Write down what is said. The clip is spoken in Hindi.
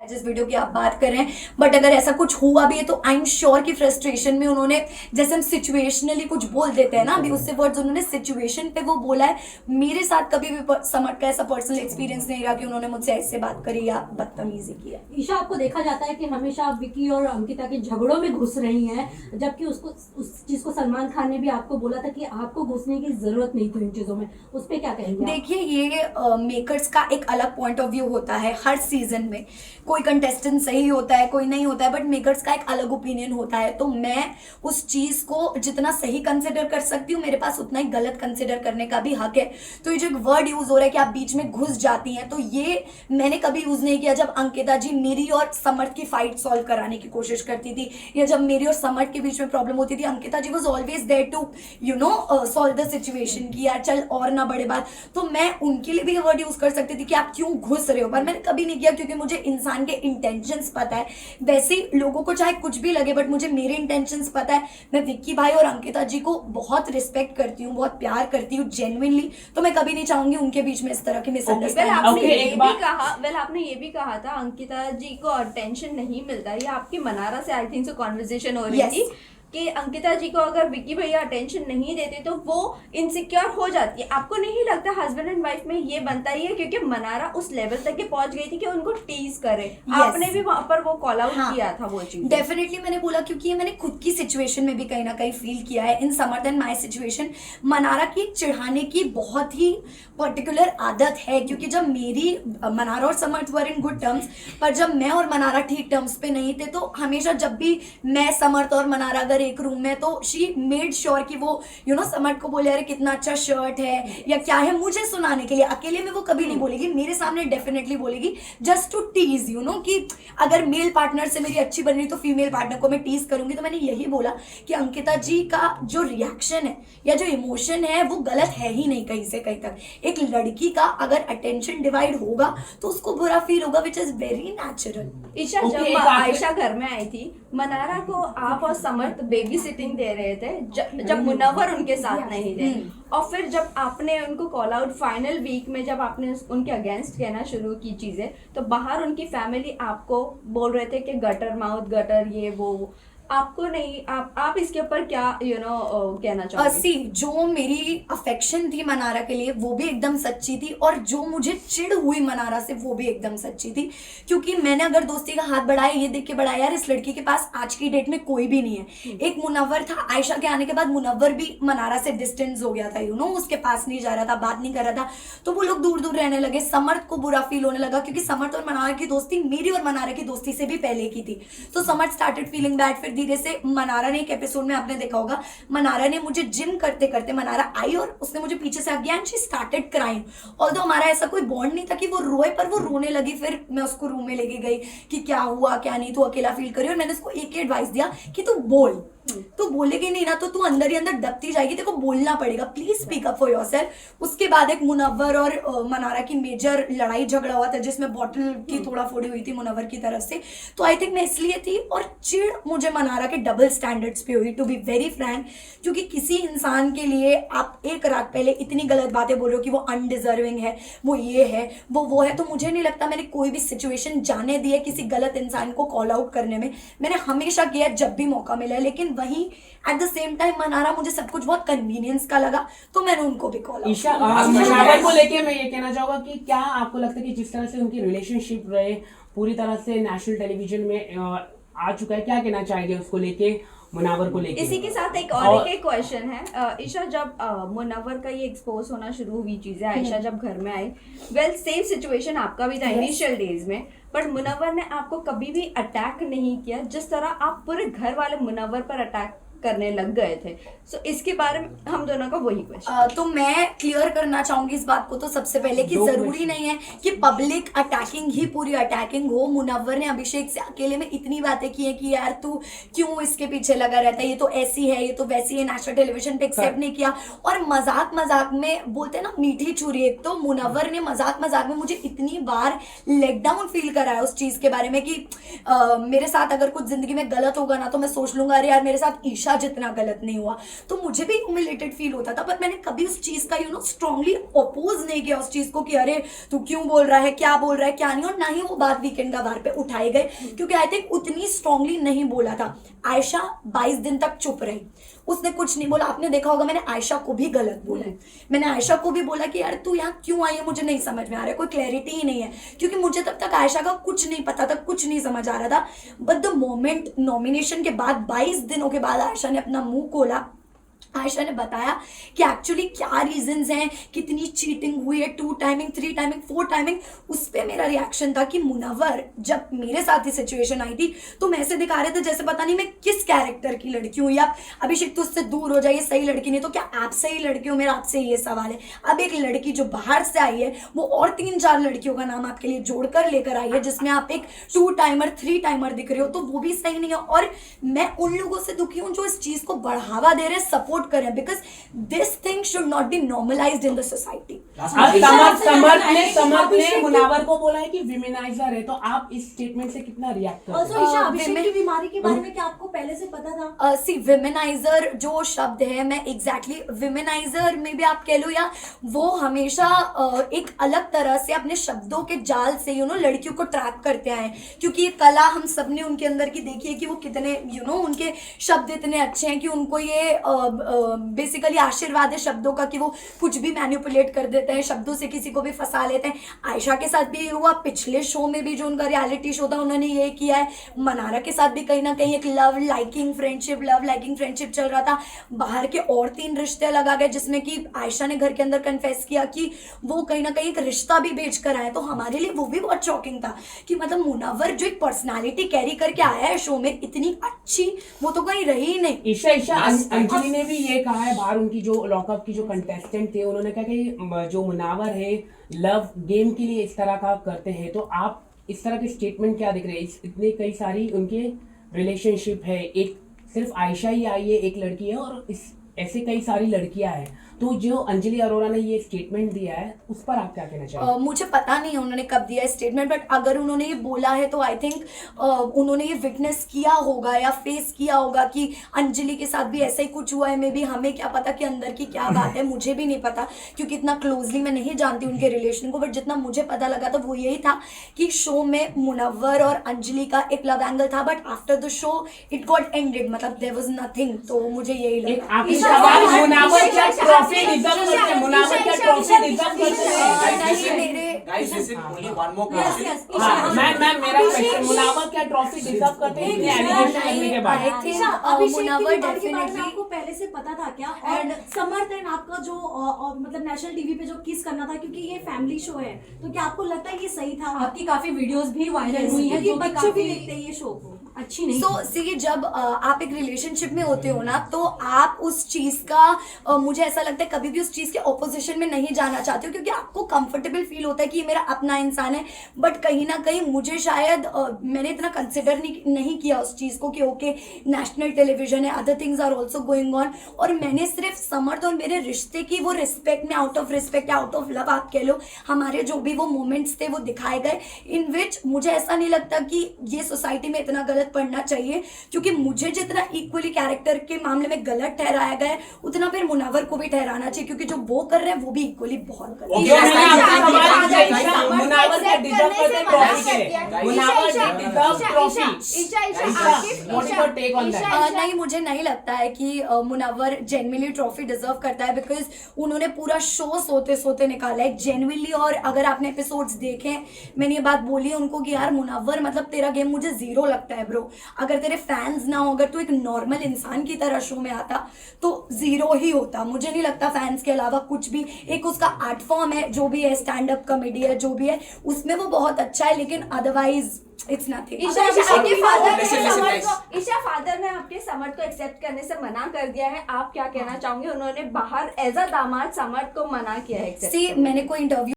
जिस वीडियो की आप बात कर रहे हैं, बट अगर ऐसा कुछ हुआ भी है तो आई एम श्योर कि फ्रस्ट्रेशन में उन्होंने, जैसे हम सिचुएशनली कुछ बोल देते हैं ना, अभी उससे वर्ड्स उन्होंने सिचुएशन पे वो बोला है। मेरे साथ कभी भी समर्थ का ऐसा पर्सनल एक्सपीरियंस नहीं रहा कि उन्होंने मुझसे ऐसे बात करी या बदतमीजी किया। ईशा, आपको देखा जाता है कि हमेशा आप विकी और अंकिता के झगड़ों में घुस रही हैं, जबकि उसको उस चीज को सलमान खान ने भी आपको बोला था कि आपको घुसने की जरूरत नहीं थी इन चीजों में। उस पर क्या कहेंगे? देखिए, ये मेकर्स का एक अलग पॉइंट ऑफ व्यू होता है। हर सीजन में कोई कंटेस्टेंट सही होता है, कोई नहीं होता है, बट मेकर्स का एक अलग ओपिनियन होता है। तो मैं उस चीज को जितना सही कंसिडर कर सकती हूँ, मेरे पास उतना ही गलत कंसिडर करने का भी हक है। तो ये जो एक वर्ड यूज हो रहा है कि आप बीच में घुस जाती हैं, तो ये मैंने कभी यूज नहीं किया। जब अंकिता जी मेरी और समर्थ की फाइट सॉल्व कराने की कोशिश करती थी, या जब मेरी और समर्थ के बीच में प्रॉब्लम होती थी, Ankita ji was always there to solve the situation की यार चल और ना बड़े बात। तो मैं उनके लिए भी ये वर्ड यूज कर सकती थी कि आप क्यों घुस रहे हो, पर मैंने कभी नहीं किया, क्योंकि मुझे इंसान के इंटेंशंस पता है। वैसे ही लोगों को चाहे कुछ भी लगे, बट मुझे मेरे इंटेंशंस पता है। मैं विक्की भाई और अंकिता जी को बहुत रिस्पेक्ट करती हूँ, बहुत प्यार करती हूँ जेन्युइनली। तो मैं कभी नहीं चाहूंगी उनके बीच में इस तरह की मिसअंडरस्टैंडिंग। आपने ये भी कहा था अंकिता जी को अटेंशन नहीं मिलता। ये आपकी मनारा से आई थिंक सो कॉन्वर्सेशन हो रही थी कि अंकिता जी को अगर विक्की भैया अटेंशन नहीं देते तो वो इनसिक्योर हो जाती है। आपको नहीं लगता हस्बैंड एंड वाइफ में ये बनता ही है? क्योंकि मनारा उस लेवल तक के पहुंच गई थी कि उनको टीज करे। आपने भी वहां पर वो कॉल आउट किया था वो चीज। डेफिनेटली मैंने बोला, क्योंकि ये मैंने खुद की सिचुएशन में भी कहीं ना कहीं फील किया है। इन समर्थ एंड माय सिचुएशन, मनारा की चिढ़ाने की बहुत ही पर्टिकुलर आदत है, क्योंकि जब मेरी मनारा और समर्थ वर इन गुड टर्म्स, पर जब मैं और मनारा ठीक टर्म्स पे नहीं थे, तो हमेशा जब भी मैं, समर्थ और मनारा अगर एक रूम में, तो शी मेड श्योर कि वो समर्थ को बोले अरे कितना अच्छा शर्ट है या क्या है, मुझे सुनाने के लिए। अकेले में वो कभी नहीं बोलेगी, मेरे सामने डेफिनेटली बोलेगी, जस्ट टू टीज कि अगर मेल पार्टनर से मेरी अच्छी बन रही तो फीमेल पार्टनर को मैं टीज करूंगी। तो मैंने यही बोला कि अंकिता जी का जो रिएक्शन है या जो इमोशन है वो गलत है ही नहीं कहीं से कहीं तक। एक लड़की का अगर अटेंशन डिवाइड होगा तो उसको बुरा फील होगा, which is very natural. Isha, जब आयशा घर में आई थी, मनारा को आप और समर्थ बेबी सिटिंग दे रहे थे जब मुनव्वर उनके साथ नहीं थे, और फिर जब आपने उनको कॉल आउट फाइनल वीक में, जब आपने उनके अगेंस्ट कहना शुरू की चीजें, तो बाहर उनकी फैमिली आपको बोल रहे थे कि गटर माउथ, गटर ये वो। आपको नहीं, आप इसके ऊपर क्या कहना चाहोगे? सी, जो मेरी अफेक्शन थी मनारा के लिए वो भी एकदम सच्ची थी, और जो मुझे चिढ़ हुई मनारा से वो भी एकदम सच्ची थी। क्योंकि मैंने अगर दोस्ती का हाथ बढ़ाया, ये देख के बढ़ाया यार इस लड़की के पास आज की डेट में कोई भी नहीं है। एक मुनव्वर था, आयशा के आने के बाद मुनव्वर भी मनारा से डिस्टेंस हो गया था, उसके पास नहीं जा रहा था, बात नहीं कर रहा था, तो वो लोग दूर दूर रहने लगे। समर्थ को बुरा फील होने लगा, क्योंकि समर्थ और मनारा की दोस्ती मेरी और मनारा की दोस्ती से भी पहले की थी। तो समर्थ स्टार्टेड फीलिंग बैड। फिर धीरे से मनारा ने, एक एपिसोड में आपने देखा होगा, मनारा ने मुझे जिम करते करते, मनारा आई और उसने मुझे पीछे से किया and she started crying. Although हमारा ऐसा कोई बॉन्ड नहीं था कि वो रोए, पर वो रोने लगी। फिर मैं उसको रूम में लेके गई कि क्या हुआ क्या नहीं, तू अकेला फील करी, और मैंने उसको एक ही एडवाइस दिया कि तू बोल, तू बोलेगी नहीं ना तो तू अंदर ही अंदर दबती जाएगी, तेरे को बोलना पड़ेगा, please speak up for yourself. उसके बाद एक मुनव्वर और मनारा की मेजर लड़ाई झगड़ा हुआ था, जिसमें बॉटल की थोड़ा फोड़ी हुई थी मुनव्वर की तरफ से। तो आई थिंक मैं इसलिए थी, और चिढ़ मुझे मनारा के डबल स्टैंडर्ड्स पे हुई, टू बी वेरी फ्रैंक। क्योंकि किसी इंसान के लिए आप एक रात पहले इतनी गलत बातें बोल रहे हो कि वो अनडिजर्विंग है, वो ये है, वो है, तो मुझे नहीं लगता मैंने कोई भी सिचुएशन जाने दी है किसी गलत इंसान को कॉल आउट करने में। मैंने हमेशा किया जब भी मौका मिला है, लेकिन वहीं at the same time Mannara मुझे सब कुछ बहुत कन्वीनियंस का लगा, तो मैंने उनको भी कॉल ईशा, मनारा को लेके मैं ये कहना चाहूंगा कि क्या आपको लगता है कि जिस तरह से उनकी रिलेशनशिप रहे पूरी तरह से नेशनल टेलीविजन में आ चुका है, क्या कहना चाहेंगे उसको लेके, मुनव्वर को लेके? इसी के साथ एक और एक क्वेश्चन है ईशा, जब मुनव्वर का ये एक्सपोज होना शुरू हुई चीजें, आयशा जब घर में आई, वेल सेम सिचुएशन आपका भी था इनिशियल डेज में, बट मुनव्वर ने आपको कभी भी अटैक नहीं किया जिस तरह आप पूरे घर वाले मुनव्वर पर अटैक करने लग गए थे। सो इसके बारे में हम दोनों का वही क्वेश्चन। तो मैं क्लियर करना चाहूंगी इस बात को, तो सबसे पहले कि जरूरी नहीं है कि पब्लिक अटैकिंग ही पूरी अटैकिंग हो। मुनव्वर ने अभिषेक से अकेले में इतनी बातें की है कि यार तू क्यों इसके पीछे लगा रहता है, ये तो ऐसी है, ये तो वैसी है, नेशनल टेलीविजन पे एक्सेप्ट नहीं किया। और मजाक मजाक में बोलते हैं ना मीठी छुरी, एक तो मुनव्वर ने मजाक मजाक में मुझे इतनी बार लेट डाउन फील कराया उस चीज के बारे में कि मेरे साथ अगर कुछ जिंदगी में गलत होगा ना तो मैं सोच लूंगा अरे यार मेरे साथ ईशा आयशा जितना गलत नहीं हुआ। तो मुझे भी ह्यूमिलेटेड फील होता था, पर मैंने कभी उस चीज का स्ट्रांगली अपोज नहीं किया उस चीज को कि अरे तू क्यों बोल रहा है, क्या बोल रहा है, क्या नहीं। और ना ही वो बात वीकेंड का बार पे उठाए गए, क्योंकि आई थिंक उतनी स्ट्रांगली नहीं बोला था। आयशा 22 दिन तक चुप रही, उसने कुछ नहीं बोला। आपने देखा होगा मैंने आयशा को भी गलत बोला है, मैंने आयशा को भी बोला कि यार तू यहाँ क्यों आई है, मुझे नहीं समझ में आ रहा है, कोई क्लैरिटी ही नहीं है, क्योंकि मुझे तब तक आयशा का कुछ नहीं पता था, कुछ नहीं समझ आ रहा था। बट द मोमेंट नॉमिनेशन के बाद 22 दिनों के बाद आयशा ने अपना मुंह खोला, आयशा ने बताया कि एक्चुअली क्या रीजंस हैं, कितनी चीटिंग हुई है, 2 टाइमिंग 3 टाइमिंग 4 टाइमिंग। उस पर मेरा रिएक्शन था कि मुनव्वर जब मेरे साथ ही सिचुएशन आई थी तो मैं ऐसे दिखा रहे थे जैसे पता नहीं मैं किस कैरेक्टर की लड़की हूँ, या अभिषेक तो उससे दूर हो जाइए, सही लड़की नहीं तो क्या आप सही लड़की हो, मेरा आपसे ये सवाल है। अब एक लड़की जो बाहर से आई है वो और 3-4 लड़कियों का नाम आपके लिए जोड़कर लेकर आई है, जिसमें आप एक 2 टाइमर 3 टाइमर दिख रहे हो, तो वो भी सही नहीं है। और मैं उन लोगों से दुखी हूँ जो इस चीज को बढ़ावा दे रहे, सपोर्ट करें, because this thing should not be normalised in the society. Samarth ने मुनावर को बोला है कि विमेनाइजर है, तो आप इस स्टेटमेंट से कितना रिएक्ट करते ऑल्सो ईशा, अभिषेक की बीमारी के बारे में क्या आपको पहले से पता था? सी विमेनाइजर जो शब्द है, मैं एग्जैक्टली विमेनाइजर में भी आप कह लो, या वो हमेशा एक अलग तरह से अपने शब्दों के जाल से लड़कियों को ट्रैप करते आए, क्योंकि ये कला हम सब ने उनके अंदर की देखी है कि वो कितने उनके शब्द इतने अच्छे हैं कि उनको ये बेसिकली आशीर्वाद है शब्दों का कि वो कुछ भी मैनिपुलेट कर देते हैं, शब्दों से किसी को भी फंसा लेते हैं। आयशा के साथ भी हुआ, पिछले शो में भी जो उनका रियलिटी शो था उन्होंने ये किया है। मनारा के साथ भी कहीं ना कहीं एक लव लाइकिंग फ्रेंडशिप चल रहा था। बाहर के और 3 रिश्ते लगा गए, जिसमें कि आयशा ने घर के अंदर कन्फेस किया कि वो कहीं ना कहीं एक रिश्ता भी बेच कर आए। तो हमारे लिए वो भी बहुत शॉकिंग था कि मतलब मुनव्वर जो एक पर्सनालिटी कैरी करके आया है शो में, इतनी अच्छी वो तो कहीं रही ही नहीं। ईशा अंजलि ने भी ये कहा है, बाहर उनकी जो लॉकअप की जो कंटेस्टेंट थे उन्होंने कहा कि जो मुनावर है लव गेम के लिए इस तरह का करते हैं, तो आप इस तरह के स्टेटमेंट क्या दिख रहे हैं? इतने कई सारी उनके रिलेशनशिप है, एक सिर्फ आयशा ही आई है, एक लड़की है, और ऐसे कई सारी लड़कियां हैं, तो जो अंजलि अरोरा ने ये स्टेटमेंट दिया है उस पर आप क्या कहना चाहेंगे? मुझे पता नहीं है उन्होंने कब दिया है स्टेटमेंट, बट अगर उन्होंने ये बोला है तो आई थिंक उन्होंने ये विटनेस किया होगा या फेस किया होगा कि अंजलि के साथ भी ऐसा ही कुछ हुआ है। मे बी हमें क्या पता कि अंदर की क्या बात है, मुझे भी नहीं पता, क्योंकि इतना क्लोजली मैं नहीं जानती उनके रिलेशन को। बट जितना मुझे पता लगा था वो यही था कि शो में मुनव्वर और अंजलि का एक लव एंगल था, but after the show it got ended, मतलब देयर वाज नथिंग। तो मुझे यही लगा। मुनावर क्या ट्रॉफी डिजर्व करते हैं? मुनावर क्या ट्रॉफी डिजर्व करते हैं? Guys, this is only one more question. हाँ, मैम मेरा क्वेश्चन, मुनावर क्या ट्रॉफी डिजर्व करते हैं इतने एलिगेशन लगने के बाद? मुनव्वर डेफिनेटली आपको पहले से पता था क्या? और समर्थ एंड आपका जो मतलब नेशनल टीवी पे जो किस करना था, क्योंकि ये फैमिली शो है, तो क्या आपको लगता है ये सही था? आपकी काफी वीडियोस भी वायरल हुई हैं, क्योंकि बच्चे भी देखते हैं ये शो को, अच्छी नहीं। सो सी जब आप एक रिलेशनशिप में होते हो ना, तो आप उस चीज का मुझे ऐसा लगता है कभी भी उस चीज के ऑपोजिशन में नहीं जाना चाहते हो, क्योंकि आपको कंफर्टेबल फील होता है कि ये मेरा अपना इंसान है। बट कहीं ना कहीं मुझे शायद मैंने इतना कंसिडर नहीं किया उस चीज को कि ओके नेशनल टेलीविजन है, other things are also going on, और मैंने सिर्फ समर्थ और मेरे रिश्ते की वो रिस्पेक्ट में, आउट ऑफ रिस्पेक्ट या आउट ऑफ लव आप कह लो, हमारे जो भी वो मोमेंट्स थे वो दिखाए गए, इन विच मुझे ऐसा नहीं लगता कि ये सोसाइटी में इतना गलत पढ़ना चाहिए, क्योंकि मुझे जितना इक्वली कैरेक्टर के मामले में गलत ठहराया गया है उतना फिर मुनव्वर को भी ठहराना चाहिए, क्योंकि जो वो कर रहे हैं वो भी इक्वली बहुत गलत है। मुनावर क्या डिजर्व करते हैं ट्रॉफी के? Munawar deserve trophy. What is your take on that? नहीं, मुझे नहीं लगता है कि मुनव्वर जेन्युइनली ट्रॉफी डिजर्व करता है, बिकॉज उन्होंने पूरा शो सोते सोते निकाला है जेन्युइनली। और अगर आपने एपिसोड्स देखे, मैंने ये बात बोली है उनको कि यार मुनव्वर मतलब तेरा गेम मुझे 0 लगता है ब्रो, अगर तेरे फैंस ना हो, अगर तू एक नॉर्मल इंसान की तरह शो में आता तो 0 ही होता। मुझे नहीं लगता फैंस के अलावा कुछ भी, एक उसका आर्ट फॉर्म है जो भी है, स्टैंड अप कॉमेडी है जो भी है, उसमें वो बहुत अच्छा है, लेकिन otherwise it's nothing. Isha father ने आपके समर्थ को एक्सेप्ट करने से मना कर दिया है, आप क्या कहना चाहोगे? उन्होंने बाहर एज अ दामाद समर्थ को मना किया है। सी मैंने कोई इंटरव्यू